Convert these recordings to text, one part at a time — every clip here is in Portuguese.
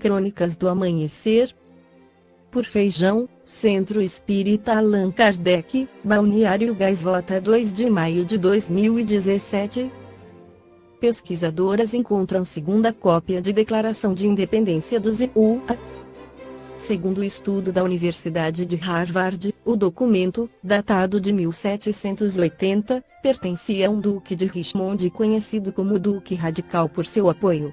Crônicas do Amanhecer. Por Feijão, Centro Espírita Allan Kardec, Balneário Gaivota, 2 de maio de 2017. Pesquisadoras encontram segunda cópia de Declaração de Independência dos EUA. Segundo o estudo da Universidade de Harvard, o documento, datado de 1780, pertencia a um duque de Richmond conhecido como Duque Radical por seu apoio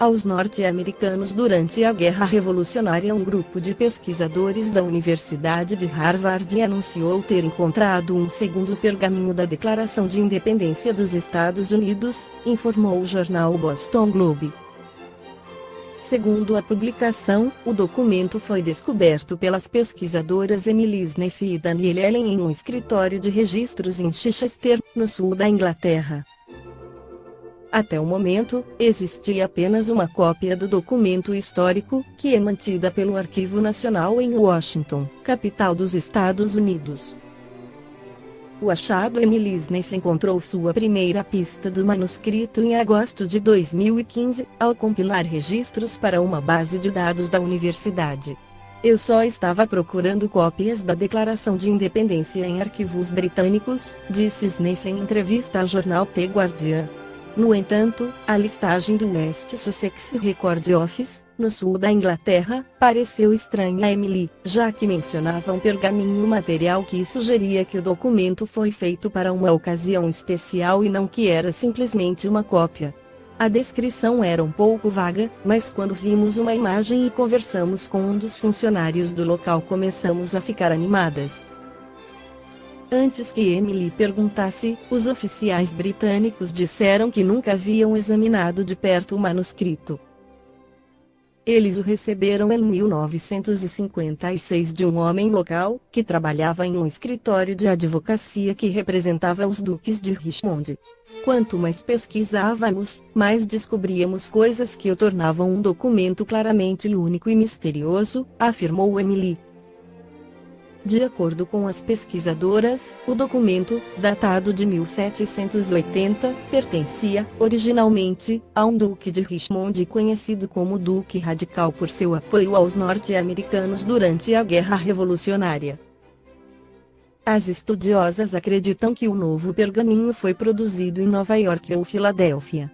aos norte-americanos durante a Guerra Revolucionária. Um grupo de pesquisadores da Universidade de Harvard anunciou ter encontrado um segundo pergaminho da Declaração de Independência dos Estados Unidos, informou o jornal Boston Globe. Segundo a publicação, o documento foi descoberto pelas pesquisadoras Emily Sneff e Danielle Ellen em um escritório de registros em Chichester, no sul da Inglaterra. Até o momento, existia apenas uma cópia do documento histórico, que é mantida pelo Arquivo Nacional em Washington, capital dos Estados Unidos. O achado. Emily Sneff encontrou sua primeira pista do manuscrito em agosto de 2015, ao compilar registros para uma base de dados da universidade. Eu só estava procurando cópias da Declaração de Independência em arquivos britânicos, disse Sneff em entrevista ao jornal The Guardian. No entanto, a listagem do West Sussex Record Office, no sul da Inglaterra, pareceu estranha a Emily, já que mencionava um pergaminho material que sugeria que o documento foi feito para uma ocasião especial e não que era simplesmente uma cópia. A descrição era um pouco vaga, mas quando vimos uma imagem e conversamos com um dos funcionários do local, começamos a ficar animadas. Antes que Emily perguntasse, os oficiais britânicos disseram que nunca haviam examinado de perto o manuscrito. Eles o receberam em 1956 de um homem local, que trabalhava em um escritório de advocacia que representava os duques de Richmond. Quanto mais pesquisávamos, mais descobríamos coisas que o tornavam um documento claramente único e misterioso, afirmou Emily. De acordo com as pesquisadoras, o documento, datado de 1780, pertencia, originalmente, a um duque de Richmond conhecido como Duque Radical por seu apoio aos norte-americanos durante a Guerra Revolucionária. As estudiosas acreditam que o novo pergaminho foi produzido em Nova York ou Filadélfia.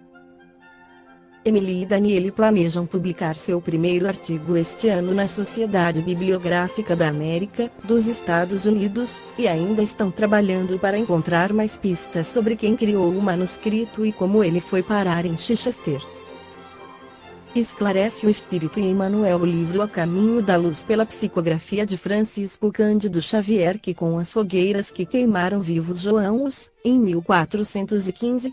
Emily e Danielle planejam publicar seu primeiro artigo este ano na Sociedade Bibliográfica da América, dos Estados Unidos, e ainda estão trabalhando para encontrar mais pistas sobre quem criou o manuscrito e como ele foi parar em Chichester. Esclarece o Espírito em Emmanuel. O livro A Caminho da Luz, pela psicografia de Francisco Cândido Xavier, que com as fogueiras que queimaram vivos Joãos, em 1415,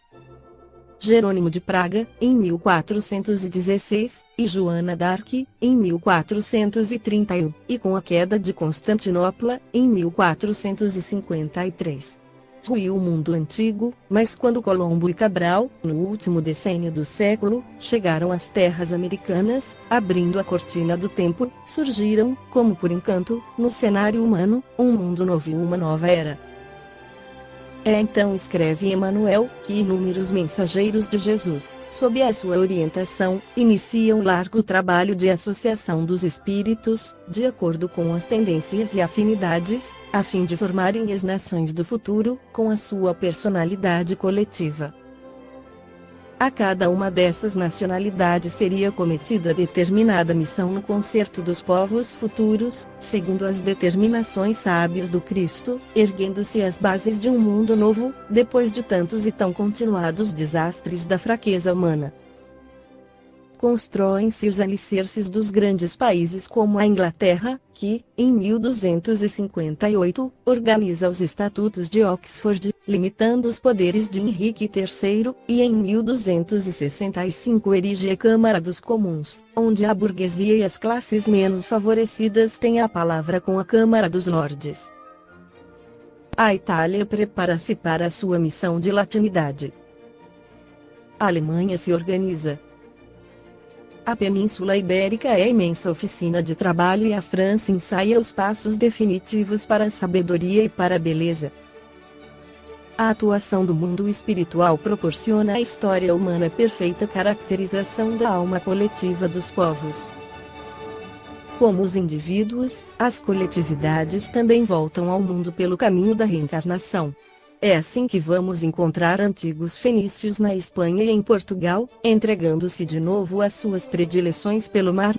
Jerônimo de Praga, em 1416, e Joana d'Arc, em 1431, e com a queda de Constantinopla, em 1453. Ruiu o mundo antigo, mas quando Colombo e Cabral, no último decênio do século, chegaram às terras americanas, abrindo a cortina do tempo, surgiram, como por encanto, no cenário humano, um mundo novo e uma nova era. É então, escreve Emmanuel, que inúmeros mensageiros de Jesus, sob a sua orientação, iniciam largo trabalho de associação dos espíritos, de acordo com as tendências e afinidades, a fim de formarem as nações do futuro, com a sua personalidade coletiva. A cada uma dessas nacionalidades seria cometida determinada missão no concerto dos povos futuros, segundo as determinações sábias do Cristo, erguendo-se as bases de um mundo novo, depois de tantos e tão continuados desastres da fraqueza humana. Constroem-se os alicerces dos grandes países como a Inglaterra, que, em 1258, organiza os Estatutos de Oxford, limitando os poderes de Henrique III, e em 1265 erige a Câmara dos Comuns, onde a burguesia e as classes menos favorecidas têm a palavra com a Câmara dos Lordes. A Itália prepara-se para a sua missão de latinidade. A Alemanha se organiza. A Península Ibérica é a imensa oficina de trabalho e a França ensaia os passos definitivos para a sabedoria e para a beleza. A atuação do mundo espiritual proporciona à história humana perfeita caracterização da alma coletiva dos povos. Como os indivíduos, as coletividades também voltam ao mundo pelo caminho da reencarnação. É assim que vamos encontrar antigos fenícios na Espanha e em Portugal, entregando-se de novo às suas predileções pelo mar.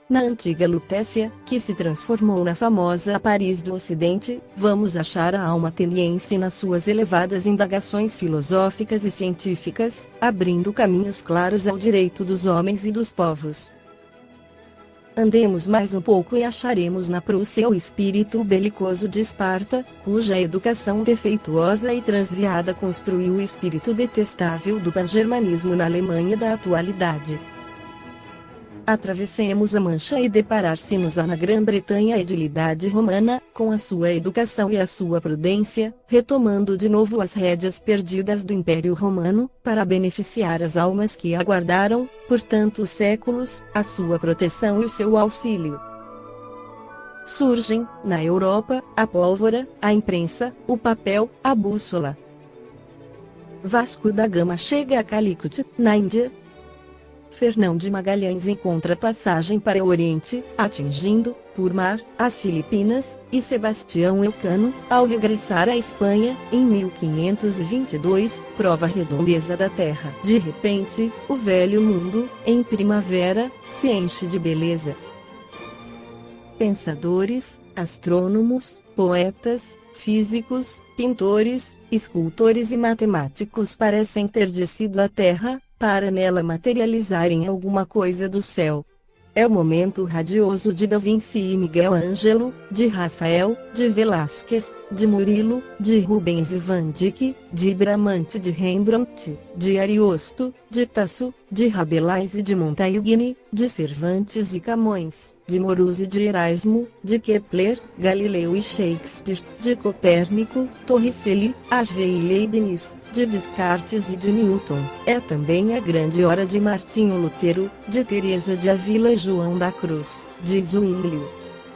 Na antiga Lutécia, que se transformou na famosa Paris do Ocidente, vamos achar a alma ateniense nas suas elevadas indagações filosóficas e científicas, abrindo caminhos claros ao direito dos homens e dos povos. Andemos mais um pouco e acharemos na Prússia o espírito belicoso de Esparta, cuja educação defeituosa e transviada construiu o espírito detestável do pangermanismo na Alemanha da atualidade. Atravessemos a Mancha e deparar-se-nos na Grã-Bretanha a edilidade romana, com a sua educação e a sua prudência, retomando de novo as rédeas perdidas do Império Romano, para beneficiar as almas que aguardaram, por tantos séculos, a sua proteção e o seu auxílio. Surgem, na Europa, a pólvora, a imprensa, o papel, a bússola. Vasco da Gama chega a Calicut, na Índia. Fernão de Magalhães encontra passagem para o Oriente, atingindo, por mar, as Filipinas, e Sebastião Elcano, ao regressar à Espanha, em 1522, prova a redondeza da terra. De repente, o velho mundo, em primavera, se enche de beleza. Pensadores, astrônomos, poetas, físicos, pintores, escultores e matemáticos parecem ter descido à terra, para nela materializarem alguma coisa do céu. É o momento radioso de Da Vinci e Miguel Ângelo, de Rafael, de Velázquez, de Murilo, de Rubens e Van Dyck, de Bramante e de Rembrandt, de Ariosto, de Tasso, de Rabelais e de Montaigne, de Cervantes e Camões, de Morus e de Erasmo, de Kepler, Galileu e Shakespeare, de Copérnico, Torricelli, Harvey e Leibniz, de Descartes e de Newton. É também a grande hora de Martinho Lutero, de Teresa de Ávila e João da Cruz, de Zwinglio,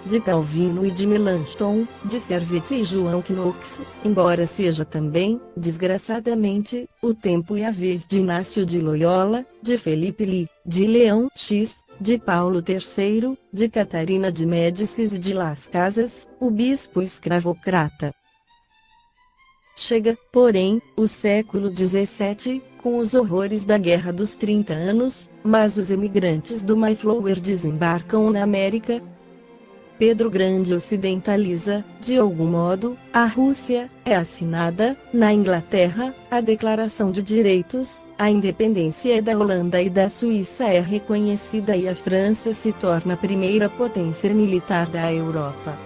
de Calvino e de Melanchthon, de Servet e João Knox, embora seja também, desgraçadamente, o tempo e a vez de Inácio de Loyola, de Felipe Lee, de Leão X, de Paulo III, de Catarina de Médicis e de Las Casas, o bispo escravocrata. Chega, porém, o século XVII, com os horrores da Guerra dos 30 Anos, mas os emigrantes do Mayflower desembarcam na América. Pedro Grande ocidentaliza, de algum modo, a Rússia, é assinada, na Inglaterra, a Declaração de Direitos, a independência da Holanda e da Suíça é reconhecida e a França se torna a primeira potência militar da Europa.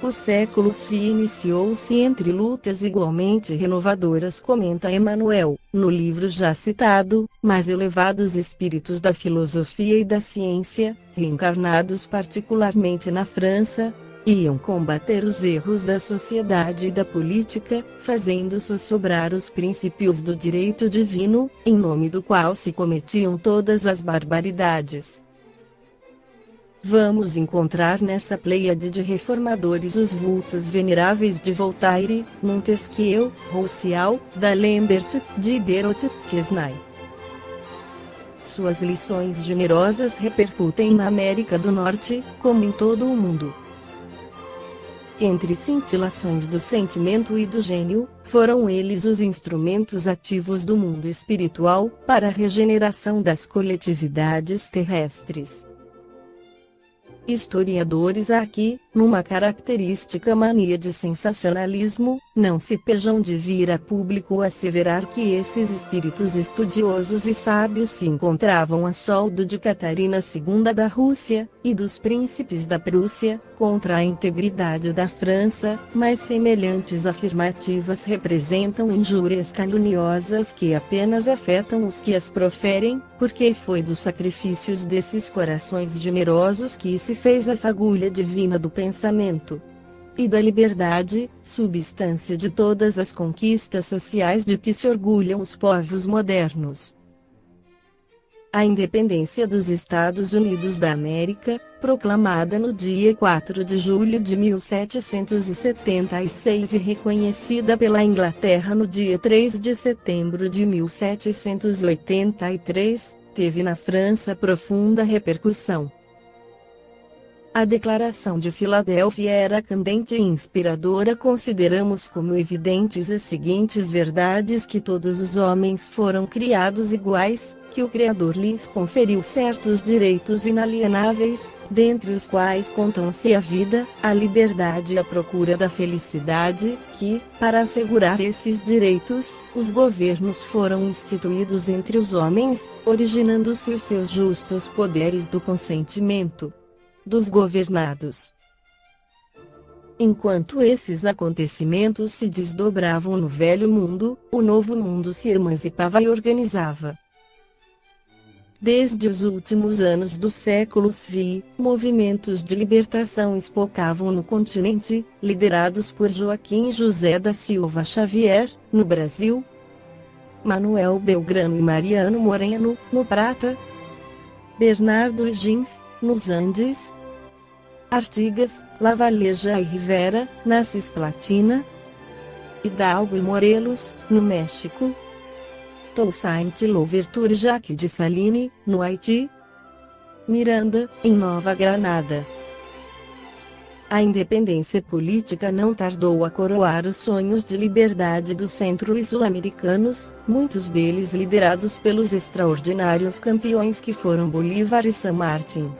O século XV iniciou-se entre lutas igualmente renovadoras, comenta Emmanuel, no livro já citado, mais elevados espíritos da filosofia e da ciência, reencarnados particularmente na França, iam combater os erros da sociedade e da política, fazendo sossobrar os princípios do direito divino, em nome do qual se cometiam todas as barbaridades. Vamos encontrar nessa pleiade de reformadores os vultos veneráveis de Voltaire, Montesquieu, Rousseau, D'Alembert, Diderot, Quesnay. Suas lições generosas repercutem na América do Norte, como em todo o mundo. Entre cintilações do sentimento e do gênio, foram eles os instrumentos ativos do mundo espiritual, para a regeneração das coletividades terrestres. Historiadores aqui, numa característica mania de sensacionalismo, não se pejam de vir a público asseverar que esses espíritos estudiosos e sábios se encontravam a soldo de Catarina II da Rússia, e dos príncipes da Prússia, contra a integridade da França, mas semelhantes afirmativas representam injúrias caluniosas que apenas afetam os que as proferem, porque foi dos sacrifícios desses corações generosos que se fez a fagulha divina do pensamento e da liberdade, substância de todas as conquistas sociais de que se orgulham os povos modernos. A independência dos Estados Unidos da América, proclamada no dia 4 de julho de 1776 e reconhecida pela Inglaterra no dia 3 de setembro de 1783, teve na França profunda repercussão. A Declaração de Filadélfia era candente e inspiradora. Consideramos como evidentes as seguintes verdades: que todos os homens foram criados iguais, que o Criador lhes conferiu certos direitos inalienáveis, dentre os quais contam-se a vida, a liberdade e a procura da felicidade, que, para assegurar esses direitos, os governos foram instituídos entre os homens, originando-se os seus justos poderes do consentimento dos governados. Enquanto esses acontecimentos se desdobravam no velho mundo, o novo mundo se emancipava e organizava. Desde os últimos anos do século XX, movimentos de libertação espocavam no continente, liderados por Joaquim José da Silva Xavier, no Brasil, Manuel Belgrano e Mariano Moreno, no Prata, Bernardo Higgins, nos Andes, Artigas, Lavalleja e Rivera, na Cisplatina, Hidalgo e Morelos, no México, Toussaint Louverture Jacques de Saline, no Haiti, Miranda, em Nova Granada. A independência política não tardou a coroar os sonhos de liberdade dos centro- e sul-americanos, muitos deles liderados pelos extraordinários campeões que foram Bolívar e San Martín.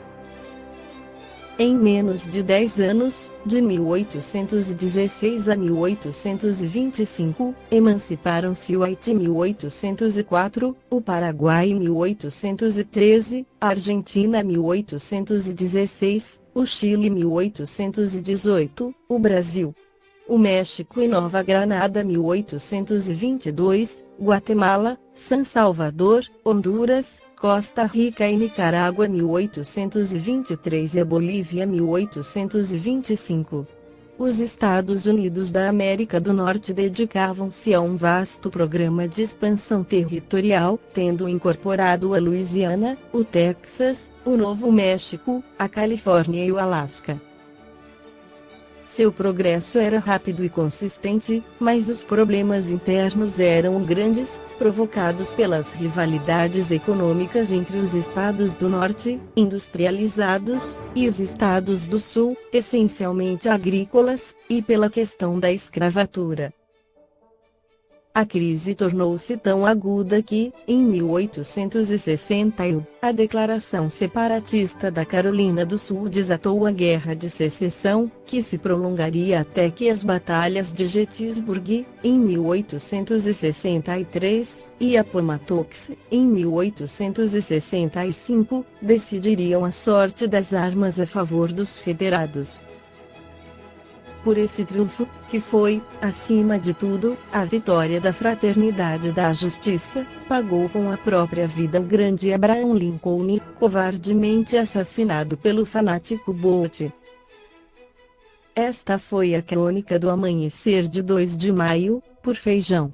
Em menos de 10 anos, de 1816 a 1825, emanciparam-se o Haiti em 1804, o Paraguai em 1813, a Argentina em 1816, o Chile em 1818, o Brasil, o México e Nova Granada 1822, Guatemala, San Salvador, Honduras, Costa Rica e Nicarágua 1823 e a Bolívia 1825. Os Estados Unidos da América do Norte dedicavam-se a um vasto programa de expansão territorial, tendo incorporado a Louisiana, o Texas, o Novo México, a Califórnia e o Alasca. Seu progresso era rápido e consistente, mas os problemas internos eram grandes, provocados pelas rivalidades econômicas entre os estados do norte, industrializados, e os estados do sul, essencialmente agrícolas, e pela questão da escravatura. A crise tornou-se tão aguda que, em 1861, a Declaração Separatista da Carolina do Sul desatou a Guerra de Secessão, que se prolongaria até que as batalhas de Gettysburg, em 1863, e Appomattox, em 1865, decidiriam a sorte das armas a favor dos federados. Por esse triunfo, que foi, acima de tudo, a vitória da fraternidade e da justiça, pagou com a própria vida o grande Abraham Lincoln, covardemente assassinado pelo fanático Booth. Esta foi a crônica do amanhecer de 2 de maio, por Feijão.